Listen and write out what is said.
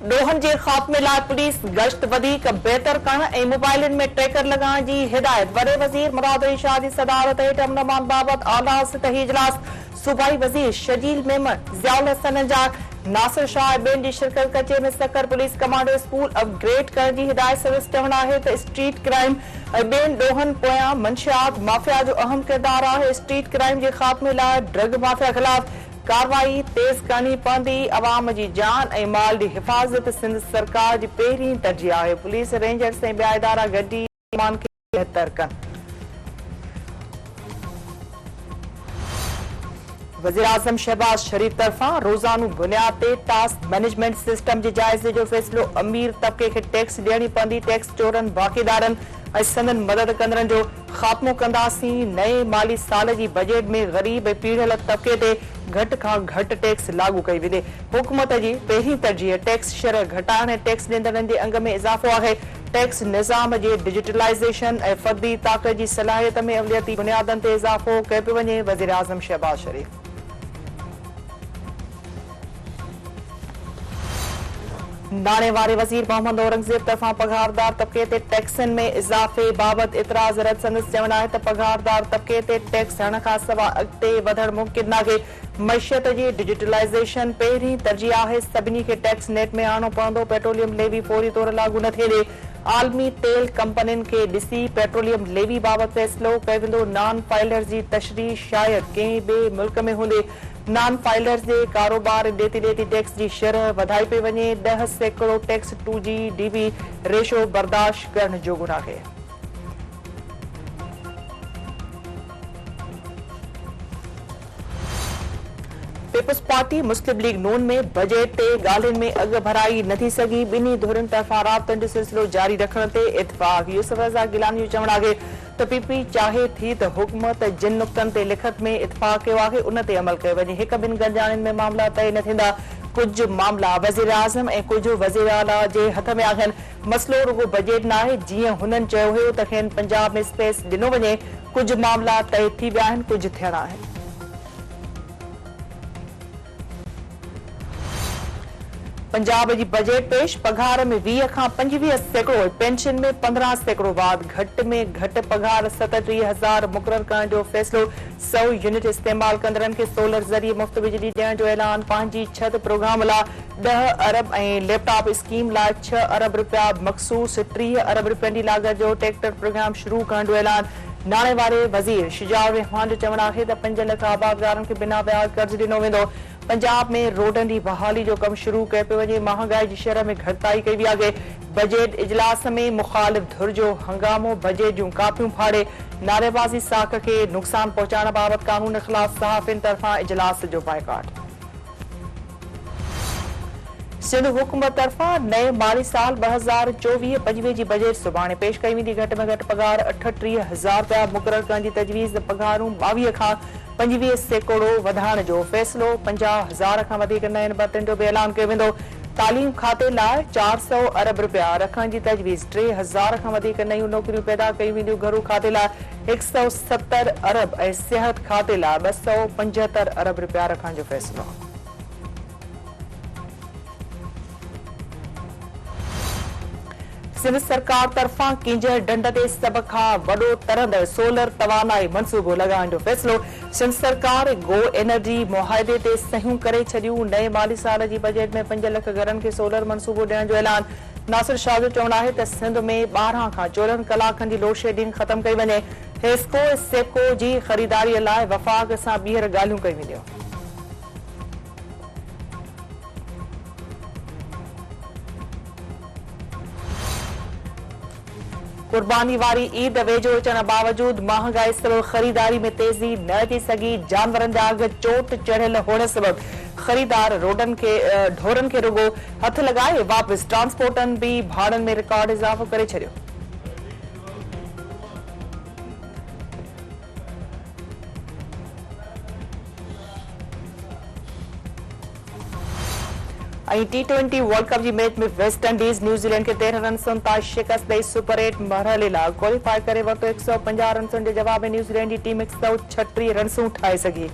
ॾोहनि जे ख़ात्मे लाइ पुलिस गश्त वधीक बहितर करण ऐं मोबाइलनि में ट्रैकर लॻाइण जी हिदायत। वॾे वज़ीर मुराद अली शाह जी सदारत हेठि अमन बाबति आला सतही इजलास। सूबाई वज़ीर शजील मेमन, ज़ियाउल हसन जा नासिर शाह ऐं ॿियनि जी शिरकत। कचे में sucker police commando school upgrade करण जी हिदायत। सर्विस चवणु आहे त स्ट्रीट क्राइम ऐं ॿियनि ॾोहनि पोयां मंशियात माफ़िया जो अहम किरदारु आहे। स्ट्रीट क्राइम जे ख़ात्मे लाइ ड्रग माफ़िया ख़िलाफ़ कार्रवाई तेज़ करणी पवंदी। अवाम जी जान ऐं माल जी हिफ़ाज़त सिंध सरकार जी पहिरीं तरजीह आहे। पुलिस, रेंजर्स ऐं ॿिया इदारा गॾिजी ईमान खे बहितर कनि। वज़ीर आज़म शहबाज शरीफ़ तरफ़ां रोज़ानू बुनियाद ते टास्क मैनेजमेंट सिस्टम जे जाइज़े जो फ़ैसिलो। अमीर तबके खे टैक्स ॾियणी पवंदी। टैक्स चोरनि, बाक़ीदारनि ऐं संदनि मदद कंदड़नि जो ख़ात्मो कंदासीं। नए माली साल जी बजट में ग़रीब ऐं पीढ़ियल तबके ते घटि खां घटि टैक्स लागू कई वेंदी। हुकूमत जी पहिरीं तरजीह टैक्स शरह घटाइण ऐं टैक्स ॾींदड़नि जे अंग में इज़ाफ़ो आहे। टैक्स निज़ाम जे डिजिटलाइज़ेशन ऐं फ़र्दी ताक़त जी सलाहियत में अवलियती बुनियादनि ते इज़ाफ़ो कयो पियो वञे। वज़ीर आज़म शहबाज शरीफ़ नाणे वारे वज़ीर मोहम्मद औरंगज़ेब तरफ़ां पघारदार तबके ते टैक्सनि में इज़ाफ़े बाबति इतराज़ रद्द। संदसि चवणु आहे त पघारदार तबके ते टैक्स हणण खां सवाइ अॻिते वधण मुमकिन नाहे। मईशत जी डिजिटलाइज़ेशन पहिरीं तरजीह आहे। सभिनी खे टैक्स नेट में आणणो पवंदो। पेट्रोलियम लेवी फौरी तौर लागू न थिए ॾे। आलमी तेल कंपनियुनि खे ॾिसी पेट्रोलियम लेवी बाबति फ़ैसिलो कयो वेंदो। नॉन फाइलर्स जी तशरीह शायदि कंहिं ॿिए मुल्क में हूंदे। नॉन फाइलर्स जे कारोबार ॾेती टैक्स जी शरह वधाई पई वञे। 10% टैक्स 2G DB रेशो बर्दाश्त करण जोॻो नाहे। पीपल्स पार्टी मुस्लिम लीग नून में बजट ते ॻाल्हियुनि में अॻु भराई नथी सघी। ॿिन्ही धुरनि तरफ़ां राब्तनि जो सिलसिलो जारी रखण ते इतफ़ाक़। यूसुफ रज़ा गिलानी जो चवणु आहे त पीपी चाहे थी त हुकूमत जिन नुक़्तनि ते लिखत में इतफ़ाक़ कयो आहे उन ते अमल कयो वञे। हिक ॿिनि गॾिजाणियुनि में मामला तइ न थींदा। कुझु मामला वज़ीर आज़म ऐं कुझु वज़ीर आला जे हथ में आहिनि। मसइलो रुॻो बजट न आहे। जीअं हुननि चयो हुयो त खेनि पंजाब में स्पेस ॾिनो वञे। कुझु मामला तइ थी विया आहिनि, कुझु थियणा आहिनि। पंजाब जी बजट पेश। पघार में 20 खां 25%, पेंशन में 15% वाध। घटि में घटि पघार 37,000 मुक़रर करण जो फ़ैसिलो। 100 यूनिट इस्तेमाल कंदड़नि खे सोलर ज़रिए मुफ़्त बिजली ॾियण जो ऐलान। पंहिंजी छत प्रोग्राम लाइ 10 अरब ऐं लैपटॉप स्कीम लाइ 6 अरब रुपया मख़सूस। 30 अरब रुपयनि जी लाॻत जो ट्रैक्टर प्रोग्राम शुरू करण जो ऐलान। नाणे वारे वज़ीर शुजाउर रहमान जो चवणु आहे त 5 लख आबादगारनि खे बिना ब्याज कर्ज़ ॾिनो वेंदो। पंजाब में रोडनि जी बहाली जो कमु शुरू कयो पियो वञे। महांगाई जी शरह में घटिताई कई वई आहे। बजट इजलास में मुख़ालिफ़ धुर जो हंगामो। बजट जूं कापियूं फाड़े नारेबाज़ी साख खे नुक़सान पहुचाइण बाबति कानून ख़िलाफ़ सहाफ़ियुनि तरफ़ां इजलास जो बाइकाट। सिंध हुकूमत तरफ़ां नए माली साल 2024-25 जी बजट सुभाणे पेश कई वेंदी। घटि में घटि पघार 38,000 रुपया मुक़रर करण जी तजवीज़। पघारूं 22 खां 25% वधाइण जो फ़ैसिलो। 50,000 खां वधीक नयनि भर्तियुनि जो बि ऐलान कयो वेंदो। तालीम खाते लाइ 400 अरब रुपया रखण जी तजवीज़। 3,000 खां वधीक नयूं नौकरियूं पैदा कयूं वेंदियूं। घरू खाते लाइ 170 अरब ऐं सिहत खाते लाइ 275 अरब रुपया रखण जो फ़ैसिलो। सिंध सरकार तरफ़ां किंजर ढंढ ते सभ खां वॾो तरंदड़ सोलर तवानाई मंसूबो लॻाइण जो फ़ैसिलो। सिंध सरकार गो एनर्जी मुआहिदे ते सहियूं करे छॾियूं। नए माली साल जी बजट में 5 लख घरनि खे सोलर मंसूबो ॾियण जो ऐलान। नासिर शाह जो चवणु आहे त सिंध में 12 खां 14 कलाकनि जी लोड शेडिंग ख़तम कई वञे। हेस्को सेप्को जी ख़रीदारीअ लाइ वफ़ाक़ सां ॿीहर ॻाल्हियूं कयूं वेंदियूं। कुर्बानी वारी ईद वेझो अचण बावजूद महांगाई सबब ख़रीदारी में तेज़ी न अची सघी। जानवरनि जा अघ चोट चढ़ियल हुअण सबब ख़रीदार ढोरनि खे रुॻो हथ लॻाए वापसि। ट्रांसपोर्टनि बि भाड़नि में रिकॉर्ड इज़ाफ़ो करे छॾियो। T20 वर्ल्ड कप जी मैच में वेस्ट इंडीज़ न्यूज़ीलैंड खे 13 रनसुनि तां शिकस्त ॾेई सुपर 8 मरहले लाइ क्वालिफाई करे वरितो। 150 रनसुनि जे जवाब में न्यूज़ीलैंड जी टीम 136 रनसूं ठाहे सघी।